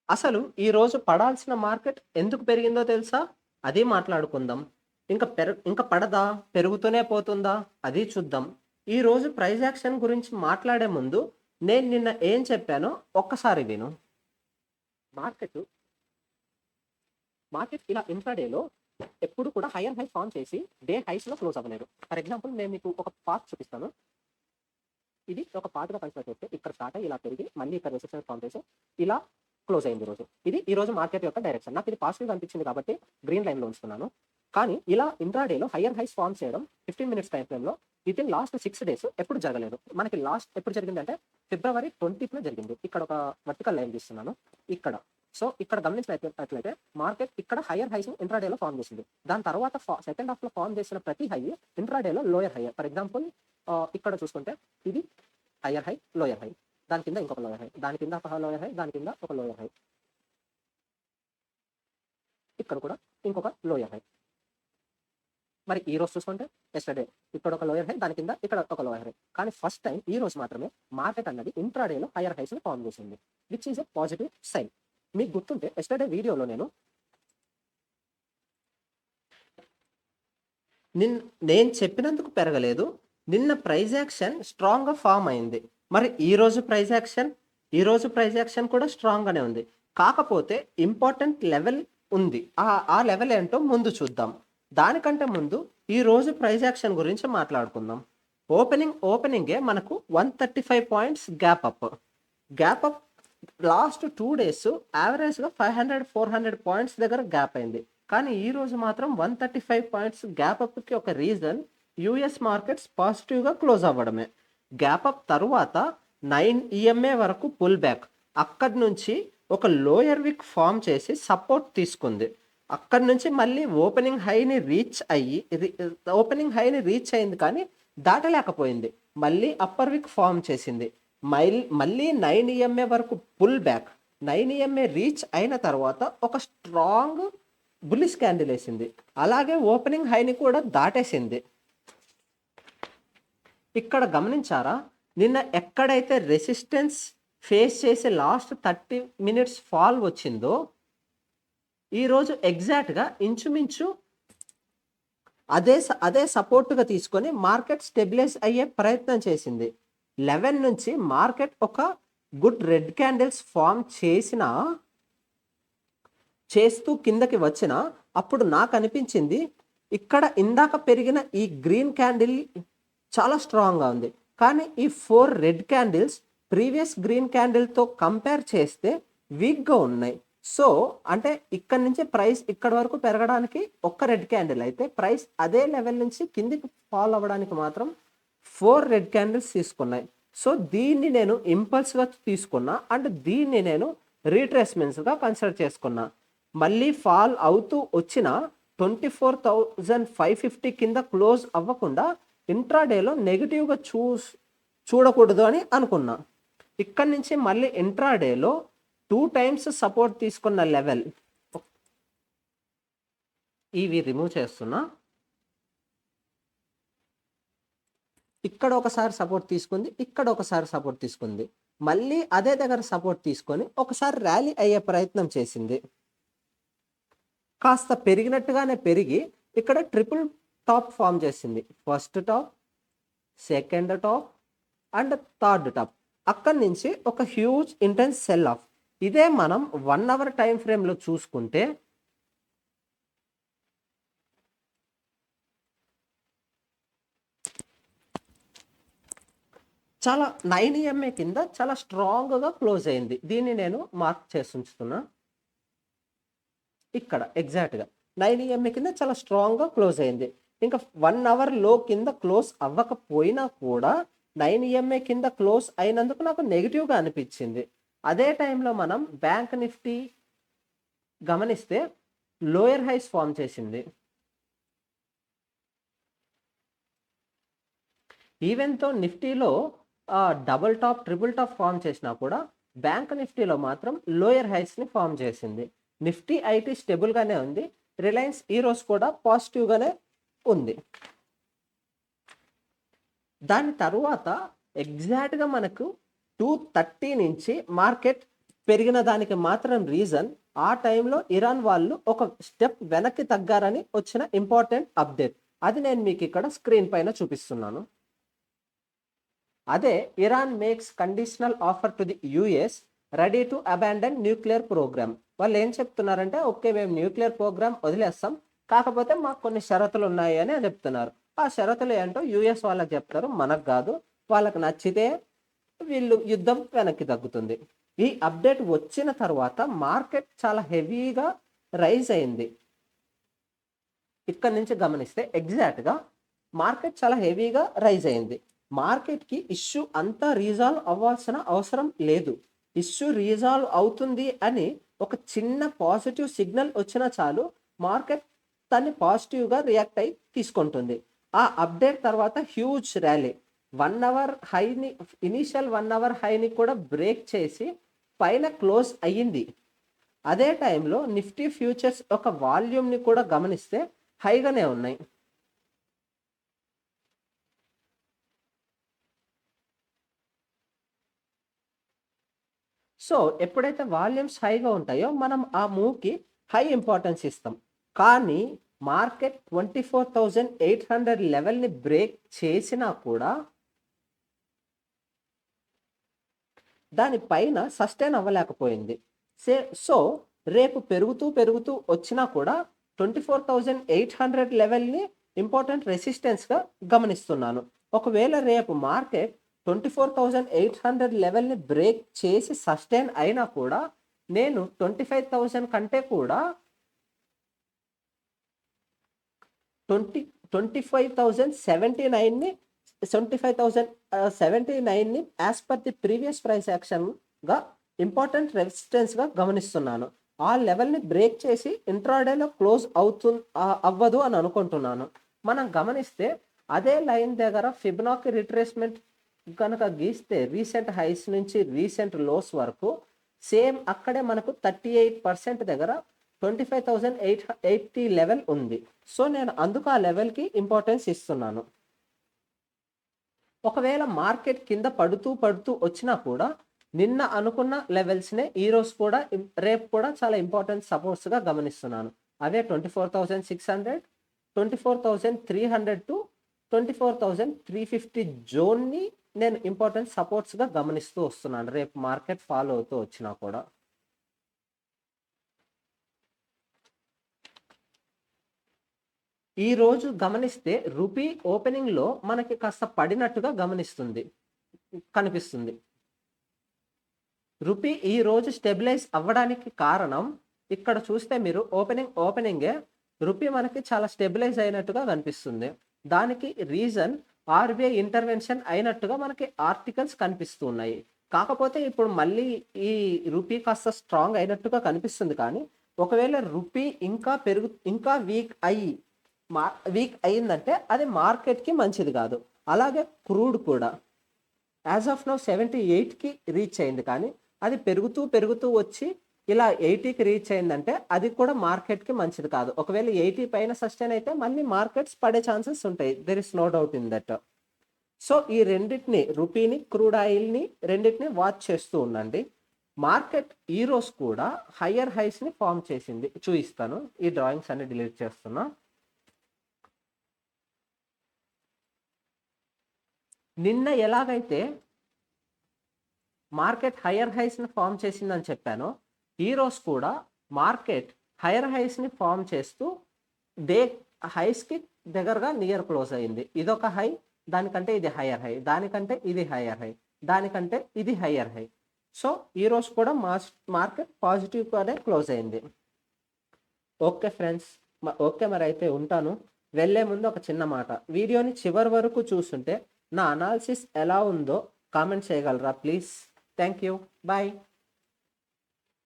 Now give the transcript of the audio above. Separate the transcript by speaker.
Speaker 1: అసలు ఈరోజు పడాల్సిన మార్కెట్ ఎందుకు పెరిగిందో తెలుసా? అది మాట్లాడుకుందాం. ఇంకా పడదా? పెరుగుతూనే పోతుందా? అది చూద్దాం. ఈరోజు ప్రైస్ యాక్షన్ గురించి మాట్లాడే ముందు నేను నిన్న ఏం చెప్పానో ఒక్కసారి విను. మార్కెట్ మార్కెట్ ఇలా ఇంట్రాడేలో ఎప్పుడు కూడా హైయర్ హై ఫార్మ్ చేసి డే హైస్‌లో క్లోజ్ అవ్వలేదు. ఫర్ ఎగ్జాంపుల్ నేను మీకు ఒక పాత్ చూపిస్తాను. ఇది ఒక పాతగా కన్సిడర్ చేస్తే ఇక్కడ స్టార్ట్ అయ్యి ఇలా పెరిగి మళ్ళీ ఇక్కడ రెసిస్టెన్స్ ఫార్మ్ చేసి ఇలా క్లోజ్ అయింది ఈరోజు. ఇది ఈరోజు మార్కెట్ యొక్క డైరెక్షన్. నాకు ఇది పాజిటివ్‌గా అనిపించింది కాబట్టి గ్రీన్ లైన్‌లో ఉంచుతున్నాను. కానీ ఇలా ఇంట్రాడేలో హైయర్ హైస్ ఫార్మ్ చేయడం 15 మినిట్స్ టైమ్ ఫ్రేమ్‌లో వితిన్ లాస్ట్ 6 డేస్ ఎప్పుడు జరగలేదు. మనకి లాస్ట్ ఎప్పుడు జరిగిందంటే ఫిబ్రవరి 20థ్‌న జరిగింది. ఇక్కడ ఒక వర్టికల్ లైన్ గీస్తున్నాను. ఇక్కడ. సో, ఇక్కడ గమనించినట్లయితే మార్కెట్ ఇక్కడ హైయర్ హైస్‌ని ఇంట్రాడేలో ఫార్మ్ చేసింది. దాని తర్వాత సెకండ్ హాఫ్‌లో ఫార్మ్ చేసిన ప్రతి హై ఇంట్రాడేలో లోయర్ హై. ఫర్ ఎగ్జాంపుల్ ఇక్కడ చూసుకుంటే ఇది హైయర్ హై, లోయర్ హై. దాని కింద ఇంకొక లోయర్ హై. దాని కింద ఒక లోయర్ హై. దాని కింద ఒక లోయర్ హై. ఇక్కడ కూడా ఇంకొక లోయర్ హై. మరి ఈ రోజు చూసుకుంటే ఎస్టర్డే ఇక్కడ ఒక లోయర్ హై, దాని కింద ఇక్కడ ఒక లోయర్ హై. కానీ ఫస్ట్ టైం ఈ రోజు మాత్రమే మార్కెట్ అన్నది ఇంట్రాడేలో హైయర్ హైస్ ని ఫార్మ్ చేసింది, which is a positive sign. మీకు గుర్తుంటే ఎస్టర్డే వీడియోలో నేను చెప్పినందుకు పెరగలేదు. నిన్న ప్రైస్ యాక్షన్ స్ట్రాంగ్‌గా ఫార్మ్ అయింది. మరి ఈ రోజు ప్రైస్ యాక్షన్ కూడా స్ట్రాంగ్‌గానే ఉంది. కాకపోతే ఇంపార్టెంట్ లెవెల్ ఉంది. ఆ లెవెల్ ఏంటో ముందు చూద్దాం. దానికంటే ముందు ఈ రోజు ప్రైస్ యాక్షన్ గురించి మాట్లాడుకుందాం. ఓపెనింగే మనకు 135 points gap up last 2 days యావరేజ్‌గా 500, 400 పాయింట్స్ దగ్గర గ్యాప్ అయింది. కానీ ఈ రోజు మాత్రం 135 పాయింట్స్ గ్యాప్ అప్‌కి ఒక రీజన్ యూఎస్ మార్కెట్స్ పాజిటివ్‌గా క్లోజ్ అవ్వడమే. గ్యాప్ అప్ తరువాత 9 ఈఎంఏ వరకు పుల్ బ్యాక్. అక్కడి నుంచి ఒక లోయర్ విక్ ఫార్మ్ చేసి సపోర్ట్ తీసుకుంది. అక్కడి నుంచి మళ్ళీ ఓపెనింగ్ హైని రీచ్ అయింది కానీ దాటలేకపోయింది. మళ్ళీ అప్పర్ విక్ ఫార్మ్ చేసింది. మళ్ళీ 9 ఈఎంఏ వరకు పుల్ బ్యాక్. 9 ఈఎంఏ రీచ్ అయిన తర్వాత ఒక స్ట్రాంగ్ బుల్లిష్ క్యాండిల్ వేసింది. అలాగే ఓపెనింగ్ హైని కూడా దాటేసింది. ఇక్కడ గమనించారా? నిన్న ఎక్కడైతే రెసిస్టెన్స్ ఫేస్ చేసి లాస్ట్ 30 మినిట్స్ ఫాల్ వచ్చిందో ఈరోజు ఎగ్జాక్ట్‌గా ఇంచుమించు అదే సపోర్ట్‌గా తీసుకొని మార్కెట్ స్టెబిలైజ్ అయ్యే ప్రయత్నం చేసింది. 11 నుంచి మార్కెట్ ఒక గుడ్ రెడ్ క్యాండిల్స్ ఫార్మ్ చేస్తూ కిందకి వచ్చిన అప్పుడు నాకు అనిపించింది ఇక్కడ ఇందాక పెరిగిన ఈ గ్రీన్ క్యాండిల్ చాలా స్ట్రాంగ్‌గా ఉంది. కానీ ఈ 4 రెడ్ క్యాండిల్స్ ప్రీవియస్ గ్రీన్ క్యాండిల్‌తో కంపేర్ చేస్తే వీక్‌గా ఉన్నాయి. సో, అంటే ఇక్కడి నుంచి ప్రైస్ ఇక్కడి వరకు పెరగడానికి ఒక్క రెడ్ క్యాండిల్ అయితే ప్రైస్ అదే లెవెల్ నుంచి కిందికి ఫాల్ అవ్వడానికి మాత్రం 4 రెడ్ క్యాండిల్స్ తీసుకున్నాయి. సో, దీన్ని నేను ఇంపల్స్‌గా తీసుకున్నా అండ్ దీన్ని నేను రీట్రేస్‌మెంట్స్‌గా కన్సిడర్ చేసుకున్నా. మళ్ళీ ఫాల్ అవుతూ వచ్చిన 24,550 కింద క్లోజ్ అవ్వకుండా ఇంట్రాడేలో నెగెటివ్‌గా చూడకూడదు అని అనుకున్నా. ఇక్కడి నుంచి మళ్ళీ ఇంట్రాడేలో 2 టైమ్స్ సపోర్ట్ తీసుకున్న లెవెల్ ఇవి రిమూవ్ చేస్తున్నా. ఇక్కడ ఒకసారి సపోర్ట్ తీసుకుంది. ఇక్కడ ఒకసారి సపోర్ట్ తీసుకుంది. మళ్ళీ అదే దగ్గర సపోర్ట్ తీసుకొని ఒకసారి ర్యాలీ అయ్యే ప్రయత్నం చేసింది. కాస్త పెరిగినట్టుగానే పెరిగి ఇక్కడ ట్రిపుల్ టాప్ ఫార్మ్ చేసింది. First top, second top and third top. అక్కడి నుంచి ఒక హ్యూజ్ ఇంటెన్స్ సెల్ ఆఫ్. ఇదే మనం 1 అవర్ టైం ఫ్రేమ్‌లో చూసుకుంటే చాలా 9 ఈఎంఏ కింద చాలా స్ట్రాంగ్‌గా క్లోజ్ అయింది. దీన్ని నేను మార్క్ చేసి ఉంచుతున్నా. ఇక్కడ ఎగ్జాక్ట్‌గా 9 ఈఎంఏ కింద చాలా స్ట్రాంగ్‌గా క్లోజ్ అయింది. ఇంకా 1 అవర్ లో కింద క్లోజ్ అవ్వకపోయినా కూడా 9 ఈఎంఏ కింద క్లోజ్ అయినందుకు నాకు నెగెటివ్‌గా అనిపించింది. అదే టైంలో మనం బ్యాంక్ నిఫ్టీ గమనిస్తే లోయర్ హైస్ ఫార్మ్ చేసింది. ఈవెన్ తో నిఫ్టీలో double top, triple top form చేసినా కూడా బ్యాంక్ నిఫ్టీలో మాత్రం లోయర్ హైస్‌ని ఫార్మ్ చేసింది. నిఫ్టీ ఐటీ స్టేబుల్‌గానే ఉంది. రిలయన్స్ ఈ రోజు కూడా పాజిటివ్‌గానే ఉంది. దాని తరువాత ఎగ్జాక్ట్‌గా మనకు 230 నుంచి మార్కెట్ పెరిగిన దానికి మాత్రం రీజన్ ఆ టైంలో ఇరాన్ వాళ్ళు ఒక స్టెప్ వెనక్కి తగ్గారని వచ్చిన ఇంపార్టెంట్ అప్డేట్. అది నేను మీకు ఇక్కడ స్క్రీన్ పైన చూపిస్తున్నాను. అదే Iran makes conditional offer to the US ready to abandon nuclear programme. వాళ్ళు ఏం చెప్తున్నారంటే, ఓకే మేము న్యూక్లియర్ ప్రోగ్రామ్ వదిలేస్తాం, కాకపోతే మాకు కొన్ని షరతులు ఉన్నాయి అని చెప్తున్నారు. ఆ షరతులు ఏంటో యుఎస్ వాళ్ళకి చెప్తారు, మనకు కాదు. వాళ్ళకి నచ్చితే వీళ్ళు యుద్ధం వెనక్కి తగ్గుతుంది. ఈ అప్డేట్ వచ్చిన తర్వాత మార్కెట్ చాలా హెవీగా రైజ్ అయింది. ఇక్కడ నుంచి గమనిస్తే ఎగ్జాక్ట్గా మార్కెట్ చాలా హెవీగా రైజ్ అయింది. మార్కెట్కి ఇష్యూ అంతా రీజాల్వ్ అవ్వాల్సిన అవసరం లేదు. ఇష్యూ రీజాల్వ్ అవుతుంది అని ఒక చిన్న పాజిటివ్ సిగ్నల్ వచ్చినా చాలు, మార్కెట్ దాన్ని పాజిటివ్గా రియాక్ట్ అయి తీసుకుంటుంది. ఆ అప్డేట్ తర్వాత హ్యూజ్ ర్యాలీ 1 అవర్ హైని, ఇనీషియల్ 1 అవర్ హైని కూడా బ్రేక్ చేసి పైన క్లోజ్ అయ్యింది. అదే టైంలో నిఫ్టీ ఫ్యూచర్స్ ఒక వాల్యూమ్ని కూడా గమనిస్తే హైగానే ఉన్నాయి. సో ఎప్పుడైతే వాల్యూమ్స్ హైగా ఉంటాయో మనం ఆ మూవ్కి హై ఇంపార్టెన్స్ ఇస్తాం. కానీ మార్కెట్ 24,800 లెవెల్ని బ్రేక్ చేసినా కూడా దానిపైన సస్టైన్ అవ్వలేకపోయింది. సో రేపు పెరుగుతూ వచ్చినా కూడా 24,800 లెవెల్ని ఇంపార్టెంట్ రెసిస్టెన్స్గా గమనిస్తున్నాను. ఒకవేళ రేపు మార్కెట్ 24,800 లెవెల్ని బ్రేక్ చేసి సస్టైన్ అయినా కూడా నేను 25,000 కంటే కూడా 25,079ని 75,079ని as per the previous price యాక్షన్గా ఇంపార్టెంట్ రెసిస్టెన్స్గా గమనిస్తున్నాను. ఆ లెవెల్ని బ్రేక్ చేసి ఇంట్రాడేలో క్లోజ్ అవ్వదు అని అనుకుంటున్నాను. మనం గమనిస్తే అదే లైన్ దగ్గర ఫిబొనాకీ రిట్రేస్మెంట్ కనుక గీస్తే రీసెంట్ హైస్ నుంచి రీసెంట్ లోస్ వరకు సేమ్ అక్కడే మనకు 38% దగ్గర 25,880 లెవెల్ ఉంది. సో నేను అందుకు ఆ లెవెల్కి ఇంపార్టెన్స్ ఇస్తున్నాను. ఒకవేళ మార్కెట్ కింద పడుతూ వచ్చినా కూడా నిన్న అనుకున్న లెవెల్స్నే ఈరోజు కూడా రేపు కూడా చాలా ఇంపార్టెంట్ సపోర్ట్స్గా గమనిస్తున్నాను. అవే 24,600, 24,300 టు 24,350 జోన్ని నేను ఇంపార్టెంట్ సపోర్ట్స్గా గమనిస్తూ వస్తున్నాను రేపు మార్కెట్ ఫాలో అవుతూ వచ్చినా కూడా. ఈ రోజు గమనిస్తే రూపీ ఓపెనింగ్లో మనకి కాస్త పడినట్టుగా కనిపిస్తుంది. రూపీ ఈ రోజు స్టెబిలైజ్ అవ్వడానికి కారణం ఇక్కడ చూస్తే మీరు ఓపెనింగే రూపీ మనకి చాలా స్టెబిలైజ్ అయినట్టుగా కనిపిస్తుంది. దానికి రీజన్ ఆర్బీఐ ఇంటర్వెన్షన్ అయినట్టుగా మనకి ఆర్టికల్స్ కనిపిస్తూ ఉన్నాయి. కాకపోతే ఇప్పుడు మళ్ళీ ఈ రూపీ కాస్త స్ట్రాంగ్ అయినట్టుగా కనిపిస్తుంది. కానీ ఒకవేళ రూపీ ఇంకా వీక్ అయ్యిందంటే అది మార్కెట్కి మంచిది కాదు. అలాగే క్రూడ్ కూడా యాజ్ ఆఫ్ నౌ 78కి రీచ్ అయింది, కానీ అది పెరుగుతూ వచ్చి ఇలా 80కి రీచ్ అయిందంటే అది కూడా మార్కెట్కి మంచిది కాదు. ఒకవేళ 80 పైన సస్టైన్ అయితే మళ్ళీ మార్కెట్స్ పడే ఛాన్సెస్ ఉంటాయి. There is no doubt in that. So ఈ రెండింటిని, రూపీని, క్రూడ్ ఆయిల్ని రెండింటిని వాచ్ చేస్తూ ఉండండి. మార్కెట్ ఈ రోజు కూడా హయ్యర్ హైస్ని ఫామ్ చేసింది. చూపిస్తాను, ఈ డ్రాయింగ్స్ అన్ని డిలీట్ చేస్తున్నా. నిన్న ఎలాగైతే మార్కెట్ హయ్యర్ హైస్ని ఫామ్ చేసిందని చెప్పానో, ఈరోజు కూడా మార్కెట్ హైయర్ హైస్ని ఫామ్ చేస్తూ హైస్కి దగ్గరగా నియర్ క్లోజ్ అయింది. ఇదొక హై, దానికంటే ఇది హయ్యర్ హై, దానికంటే ఇది హయ్యర్ హై, దానికంటే ఇది హయ్యర్ హై. సో ఈరోజు కూడా మార్కెట్ పాజిటివ్గానే క్లోజ్ అయింది. ఓకే ఫ్రెండ్స్, ఓకే మరి అయితే ఉంటాను. వెళ్ళే ముందు ఒక చిన్న మాట, వీడియోని చివరి వరకు చూస్తుంటే నా అనాలిసిస్ ఎలా ఉందో కామెంట్ చేయగలరా ప్లీజ్? Thank you, bye.